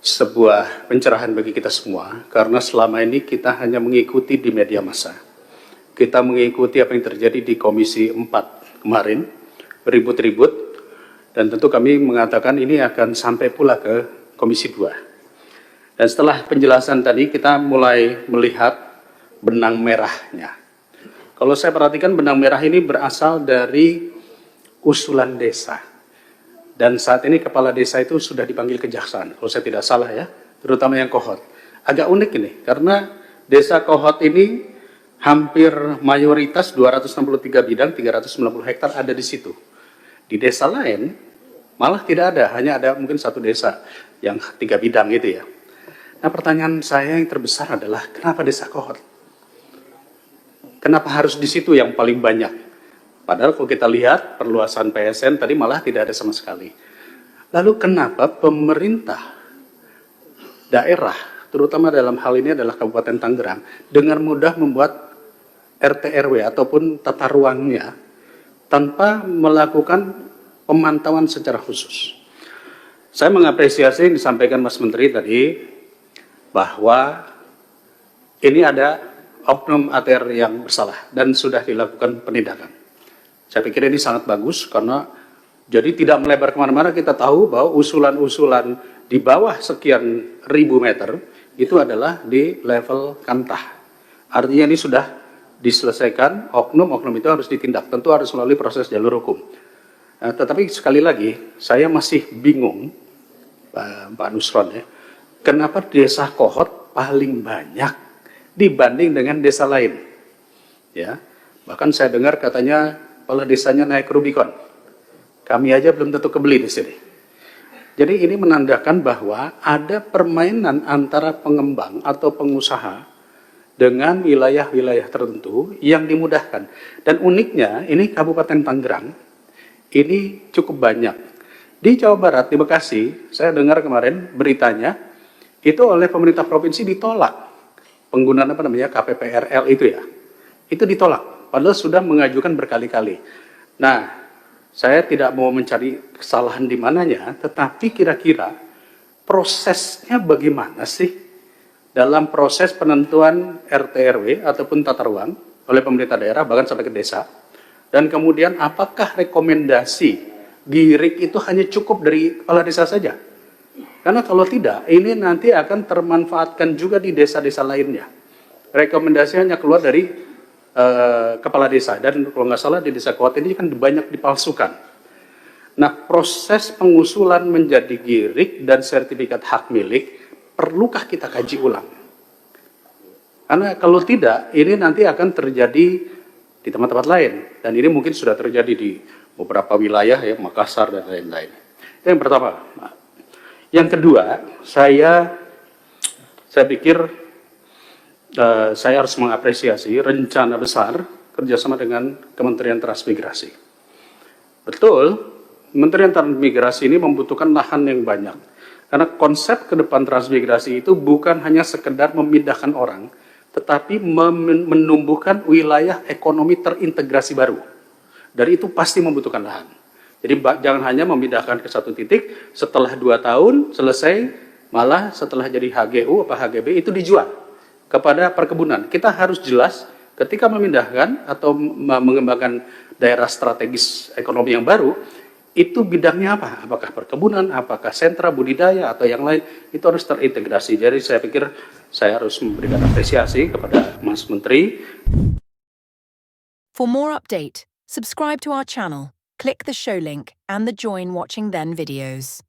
sebuah pencerahan bagi kita semua, karena selama ini kita hanya mengikuti di media massa. Kita mengikuti apa yang terjadi di Komisi 4 kemarin, beribut-ribut, dan tentu kami mengatakan ini akan sampai pula ke Komisi 2. Dan setelah penjelasan tadi, kita mulai melihat benang merahnya. Kalau saya perhatikan, benang merah ini berasal dari usulan desa. Dan saat ini kepala desa itu sudah dipanggil kejaksaan, kalau saya tidak salah ya, terutama yang Kohot. Agak unik ini, karena desa Kohot ini hampir mayoritas 263 bidang, 390 hektar ada di situ. Di desa lain malah tidak ada, hanya ada mungkin satu desa yang 3 bidang gitu ya. Nah, pertanyaan saya yang terbesar adalah kenapa desa Kohot? Kenapa harus di situ yang paling banyak? Padahal kalau kita lihat perluasan PSN tadi malah tidak ada sama sekali. Lalu kenapa pemerintah daerah, terutama dalam hal ini adalah Kabupaten Tangerang, dengan mudah membuat RT RW ataupun tata ruangnya tanpa melakukan pemantauan secara khusus? Saya mengapresiasi yang disampaikan Mas Menteri tadi, bahwa ini ada oknum ATR yang bersalah dan sudah dilakukan penindakan. Saya pikir ini sangat bagus karena jadi tidak melebar kemana-mana. Kita tahu bahwa usulan-usulan di bawah sekian ribu meter itu adalah di level kantah. Artinya ini sudah diselesaikan, oknum-oknum itu harus ditindak. Tentu harus melalui proses jalur hukum. Nah, tetapi sekali lagi, saya masih bingung, Pak Nusron ya, kenapa desa Kohot paling banyak dibanding dengan desa lain? Ya, bahkan saya dengar katanya kepala desanya naik Rubicon. Kami aja belum tentu kebeli di sini. Jadi ini menandakan bahwa ada permainan antara pengembang atau pengusaha dengan wilayah-wilayah tertentu yang dimudahkan. Dan uniknya, ini Kabupaten Tangerang, ini cukup banyak. Di Jawa Barat, di Bekasi, saya dengar kemarin beritanya, itu oleh pemerintah provinsi ditolak. Penggunaan apa namanya, KPPRL itu ya. Itu ditolak. Padahal sudah mengajukan berkali-kali. Nah, saya tidak mau mencari kesalahan di mananya, tetapi kira-kira prosesnya bagaimana sih dalam proses penentuan RT RW ataupun tata ruang oleh pemerintah daerah, bahkan sampai ke desa. Dan kemudian apakah rekomendasi GIRIK itu hanya cukup dari kepala desa saja? Karena kalau tidak, ini nanti akan termanfaatkan juga di desa-desa lainnya. Rekomendasi hanya keluar dari kepala desa, dan kalau nggak salah di desa Kohot ini kan banyak dipalsukan. Nah, proses pengusulan menjadi GIRIK dan sertifikat hak milik perlukah kita kaji ulang? Karena kalau tidak, ini nanti akan terjadi di tempat-tempat lain, dan ini mungkin sudah terjadi di beberapa wilayah ya, Makassar dan lain-lain. Itu yang pertama. Yang kedua, saya pikir saya harus mengapresiasi rencana besar kerjasama dengan Kementerian Transmigrasi. Betul, Kementerian Transmigrasi ini membutuhkan lahan yang banyak. Karena konsep ke depan transmigrasi itu bukan hanya sekedar memindahkan orang, tetapi menumbuhkan wilayah ekonomi terintegrasi baru. Dari itu pasti membutuhkan lahan. Jadi jangan hanya memindahkan ke satu titik, setelah 2 tahun selesai, malah setelah jadi HGU atau HGB itu dijual kepada perkebunan. Kita harus jelas ketika memindahkan atau mengembangkan daerah strategis ekonomi yang baru, itu bidangnya apa? Apakah perkebunan, apakah sentra budidaya, atau yang lain, itu harus terintegrasi. Jadi saya pikir saya harus memberikan apresiasi kepada Mas Menteri. For more update, subscribe to our channel, click the show link and the join watching then videos.